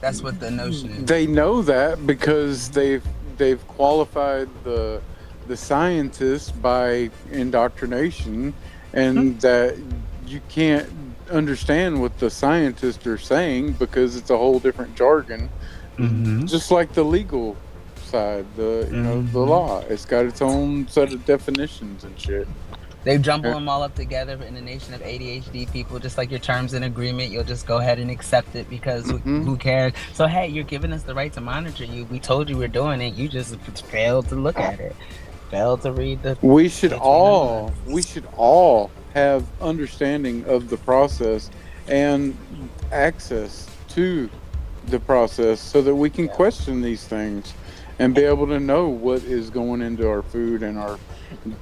That's what the notion is. They know that because they've qualified the scientists by indoctrination, and that you can't understand what the scientists are saying because it's a whole different jargon. Just like the legal side, the law, it's got its own set of definitions and shit. They jumble them all up together in a nation of ADHD people, just like your terms and agreement. You'll just go ahead and accept it because who cares? So, hey, you're giving us the right to monitor you. We told you we're doing it. You just failed to look at it. Failed to read the... We should all have understanding of the process and access to the process so that we can question these things and be able to know what is going into our food and our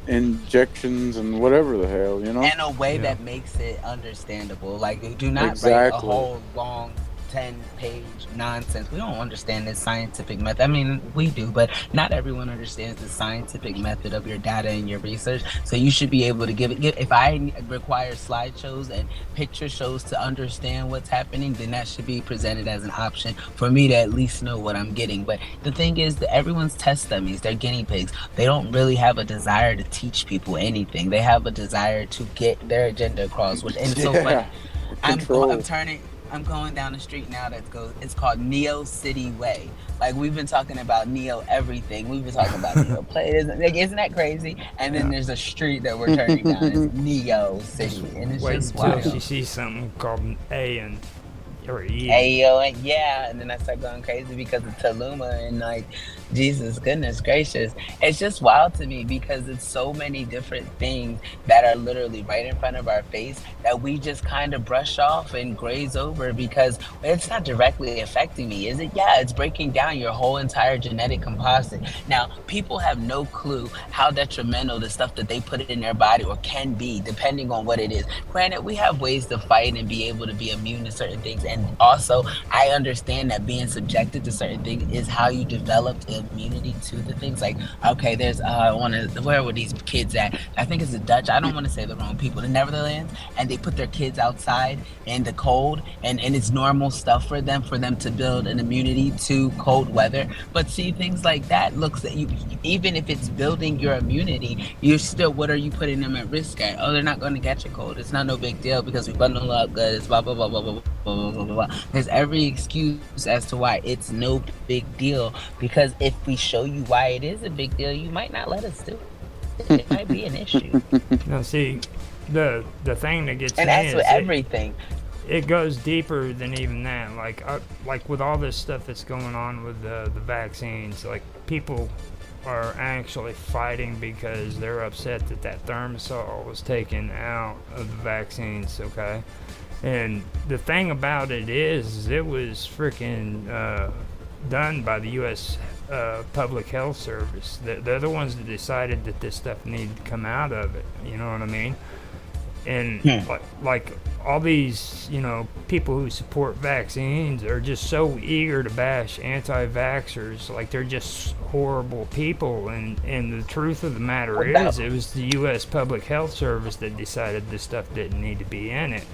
injections and whatever the hell, In a way that makes it understandable. Like, do not write a whole long 10-page nonsense. We don't understand this scientific method. I mean, we do, but not everyone understands the scientific method of your data and your research. So you should be able to give it. If I require slideshows and picture shows to understand what's happening, then that should be presented as an option for me to at least know what I'm getting. But the thing is that everyone's test dummies. They're guinea pigs. They don't really have a desire to teach people anything. They have a desire to get their agenda across. And so funny. I'm going down the street now it's called Neo City Way. Like, we've been talking about Neo everything. We've been talking about Neo Platonism. Like, isn't that crazy? And then there's a street that we're turning down. It's Neo City. And it's just wild. Until she sees something called A or E. And then I start going crazy because of Taluma and like, Jesus, goodness gracious. It's just wild to me because it's so many different things that are literally right in front of our face that we just kind of brush off and graze over because it's not directly affecting me, is it? Yeah, it's breaking down your whole entire genetic composite. Now, people have no clue how detrimental the stuff that they put in their body or can be, depending on what it is. Granted, we have ways to fight and be able to be immune to certain things. And also, I understand that being subjected to certain things is how you developed immunity to the things. Like, okay, there's where were these kids at? I think it's the Dutch. I don't want to say the wrong people. The Netherlands, and they put their kids outside in the cold, and it's normal stuff for them to build an immunity to cold weather. But see, things like that looks at you, even if it's building your immunity, you're still, what are you putting them at risk at? Oh, they're not going to catch a cold. It's not no big deal because we bundle up good. It's blah blah blah blah blah blah blah blah. There's every excuse as to why it's no big deal, because if we show you why it is a big deal, you might not let us do it. It might be an issue. Now, see, the thing that gets and me that's is with everything. It goes deeper than even that. Like with all this stuff that's going on with the vaccines, like, people are actually fighting because they're upset that thimerosal was taken out of the vaccines, okay? And the thing about it is it was freaking done by the U.S. Public Health Service. They're the ones that decided that this stuff needed to come out of it. You know what I mean? And like all these, people who support vaccines are just so eager to bash anti-vaxxers. Like, they're just horrible people. And the truth of the matter is, it was the U.S. Public Health Service that decided this stuff didn't need to be in it.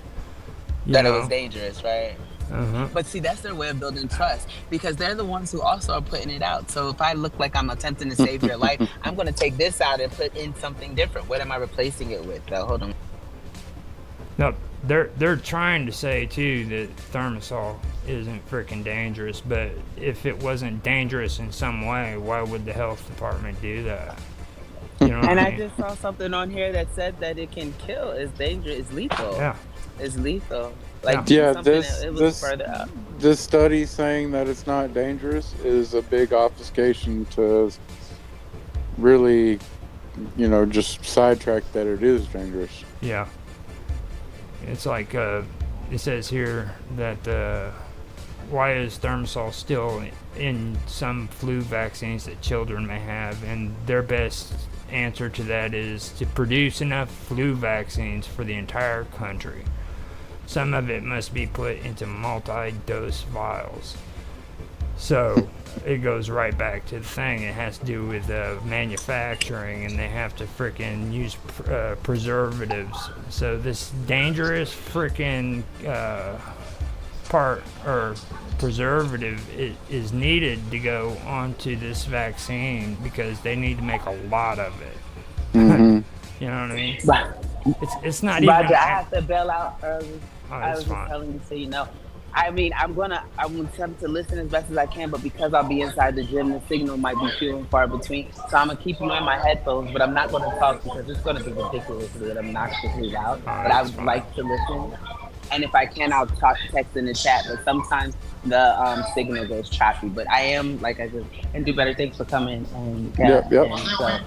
It was dangerous, right? Uh-huh. But see, that's their way of building trust, because they're the ones who also are putting it out. So if I look like I'm attempting to save your life, I'm going to take this out and put in something different. What am I replacing it with, though? Hold on. No, they're trying to say, too, that thimerosal isn't freaking dangerous, but if it wasn't dangerous in some way, why would the health department do that? You know what I mean? I just saw something on here that said that it can kill. It's dangerous. It's lethal. Yeah. It's lethal. Like, this study saying that it's not dangerous is a big obfuscation to really, just sidetrack that it is dangerous. Yeah. It's like, it says here that why is thimerosal still in some flu vaccines that children may have? And their best answer to that is to produce enough flu vaccines for the entire country. Some of it must be put into multi-dose vials. So it goes right back to the thing. It has to do with manufacturing, and they have to freaking use preservatives. So this dangerous freaking part or preservative is needed to go onto this vaccine because they need to make a lot of it. Mm-hmm. You know what I mean? But It's not even. Roger, I have to bail out early. Oh, I it's was just fine. telling you so you know. I mean, I'm gonna attempt to listen as best as I can, but because I'll be inside the gym, the signal might be few and far between. So I'm gonna keep you in my headphones, but I'm not gonna talk because it's gonna be ridiculously obnoxiously loud. Oh, But I it's would fine. like to listen, and if I can, I'll text in the chat. But sometimes the signal goes choppy. But I am, like I said, and do better. Thanks for coming and Yep. and so.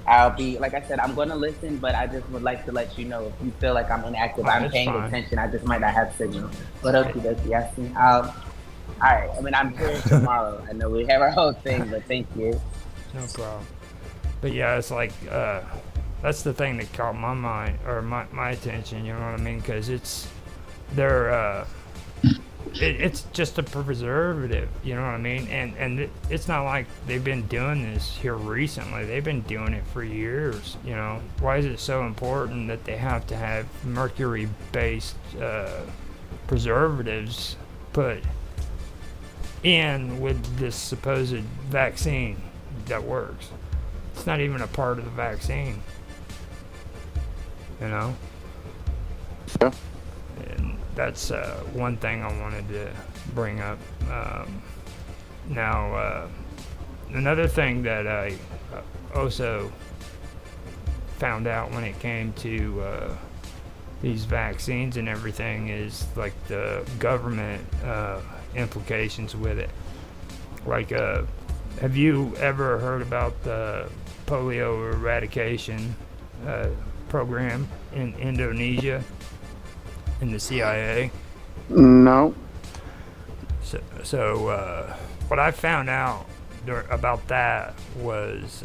I'll be, like I said, I'm going to listen, but I just would like to let you know if you feel like I'm inactive, Oh, I'm it's paying fine. attention. I just might not have signal. But okay, yes. All right. I mean, I'm here tomorrow. I know we have our whole thing, but thank you. No problem. But yeah, it's like that's the thing that caught my mind or my attention. You know what I mean? Because they're it's just a preservative. You know what I mean? And it's not like they've been doing this here recently. They've been doing it for years. You know, why is it so important that they have to have mercury-based preservatives put in with this supposed vaccine that works? It's not even a part of the vaccine, you know? Yeah. And that's one thing I wanted to bring up. Now, another thing that I also found out when it came to these vaccines and everything is like the government implications with it. Like, have you ever heard about the polio eradication program in Indonesia in the CIA? No. So what I found out about that was,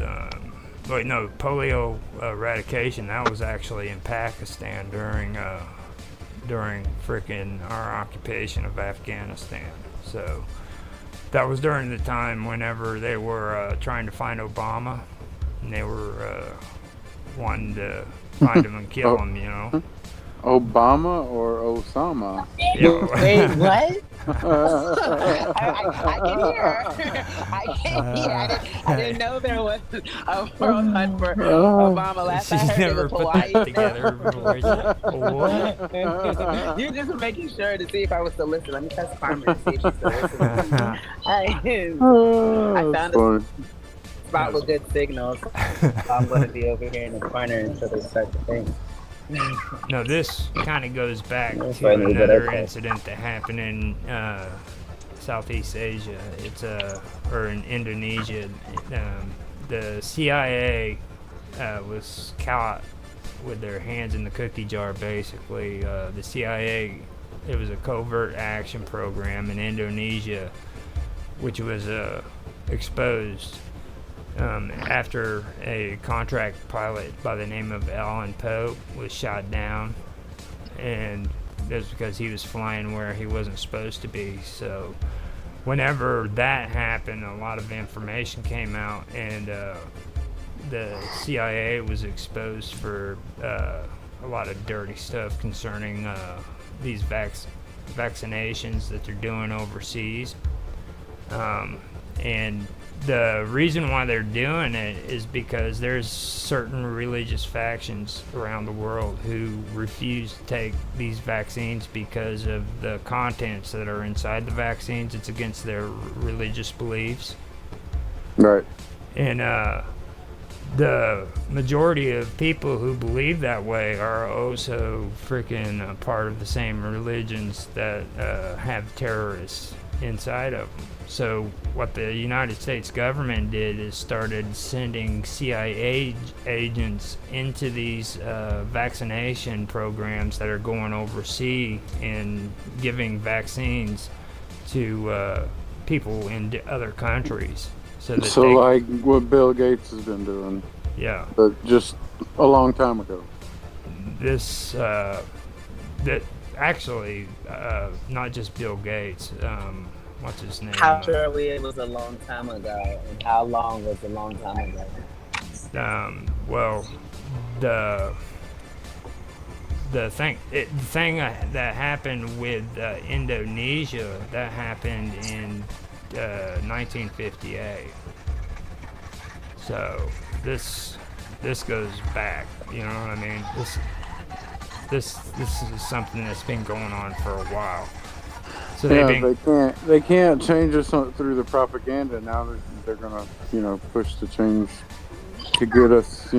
polio eradication. That was actually in Pakistan during frickin' our occupation of Afghanistan. So that was during the time whenever they were trying to find Obama, and they were wanting to find him and kill him, you know. Obama or Osama? Wait, what? I can hear. I can hear. I didn't know there was a world hunt for Obama. Last I She's heard never it was put Hawaii. that together before. What? You're just making sure to see if I was still listening. Let me test Carmen to see if she's still listening. I found a spot with good signals. I'm going to be over here in the corner until they start the thing. No, this kind of goes back That's to funny, but another okay. incident that happened in Southeast Asia. It's or in Indonesia. The CIA was caught with their hands in the cookie jar. Basically, the CIA, it was a covert action program in Indonesia, which was exposed after a contract pilot by the name of Alan Poe was shot down, and that's because he was flying where he wasn't supposed to be. So whenever that happened, a lot of information came out, and the CIA was exposed for a lot of dirty stuff concerning these vaccinations that they're doing overseas. And the reason why they're doing it is because there's certain religious factions around the world who refuse to take these vaccines because of the contents that are inside the vaccines. It's against their religious beliefs. Right. And the majority of people who believe that way are also freaking part of the same religions that have terrorists inside of them. So what the United States government did is started sending CIA agents into these vaccination programs that are going overseas and giving vaccines to people in other countries. So like what Bill Gates has been doing. Yeah. But just a long time ago. This that actually not just Bill Gates. What's his name? How sure are we it was a long time ago, and how long was a long time ago? Well, the thing that happened with Indonesia, that happened in 1958. So this goes back. You know what I mean? This is something that's been going on for a while. So they can't change us through the propaganda. Now they're gonna push the change to get us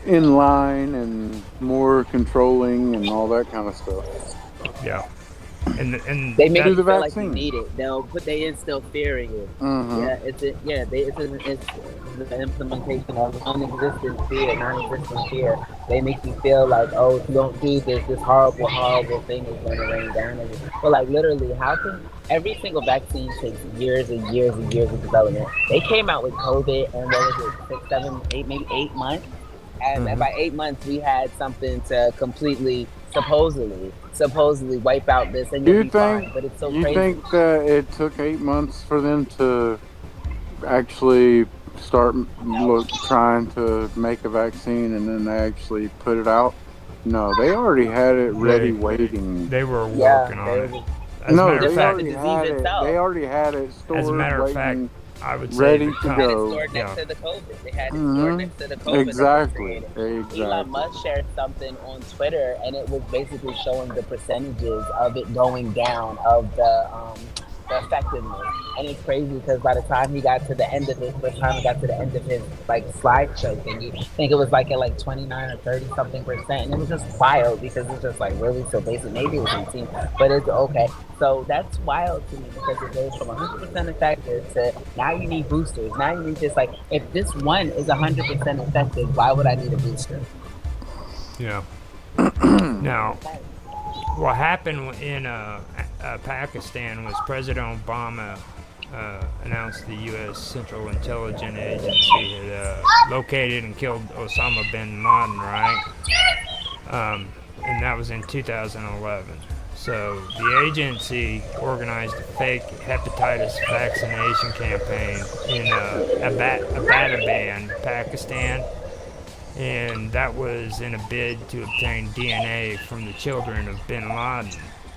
in line and more controlling and all that kind of stuff. Yeah. And they make do you the feel vaccine. like you need it. They instill fear in you. Mm-hmm. It's the implementation of non-existent fear. They make you feel like, oh, if you don't do this horrible thing is going to rain down on you. But like literally, how can every single vaccine takes years and years and years of development? They came out with COVID, and what was it, 6, 7, 8, maybe 8 months? And by 8 months, we had something to completely, supposedly wipe out this, and you'll be fine. But it's so crazy. You think that it took 8 months for them to actually start trying to make a vaccine, and then they actually put it out? No, they already had it ready, waiting. They were working on it. They already had it stored, as a matter of waiting, fact, I would say ready to go. Stored next to the COVID. They had it stored next to the COVID. Exactly. Elon Musk shared something on Twitter, and it was basically showing the percentages of it going down, of the effectiveness. And it's crazy because by the time he got to the end of his like slideshow thing, I think it was like at like 29 or 30 something percent, and it was just wild because it's just like really so basic. Maybe it was 18, but it's okay. So that's wild to me because it goes from 100% effective to now you need boosters. Now you need this. Like if this one is 100% effective, why would I need a booster? Yeah. Now, what happened in Pakistan was President Obama announced the U.S. Central Intelligence Agency had located and killed Osama bin Laden, right? And that was in 2011. So the agency organized a fake hepatitis vaccination campaign in Abbottabad, Pakistan. And that was in a bid to obtain DNA from the children of bin Laden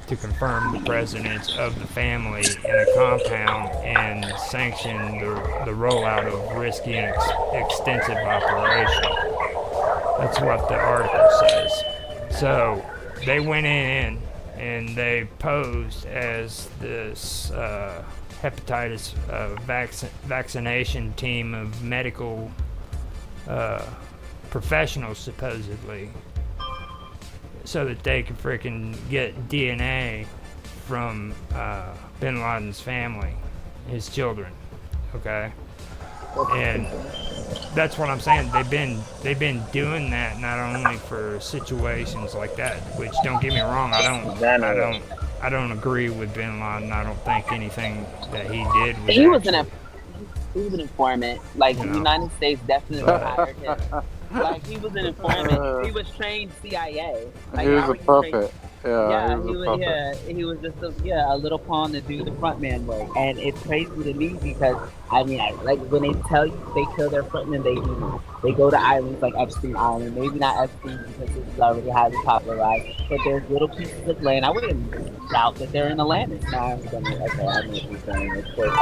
to confirm the presence of the family in a compound and sanction the rollout of risky and extensive operation. That's what the article says. So they went in and they posed as this hepatitis vaccination team of medical professionals, supposedly, so that they could freaking get DNA from bin Laden's family, his children. Okay, and that's what I'm saying. They've been doing that not only for situations like that. Which, don't get me wrong, I don't agree with bin Laden. I don't think anything that he did was. He was an informant. Like the United States definitely hired him. Like he was an informant. He was trained CIA. Like, he was a puppet. He was just a little pawn to do the front man work. And it's crazy to me because like when they tell you they kill their frontman, they do. They go to islands like Epstein Island, maybe not Epstein because it's already highly popularized, but there's little pieces of land. I wouldn't doubt that they're in Atlantis. Now I'm gonna I know what you're saying. Of course.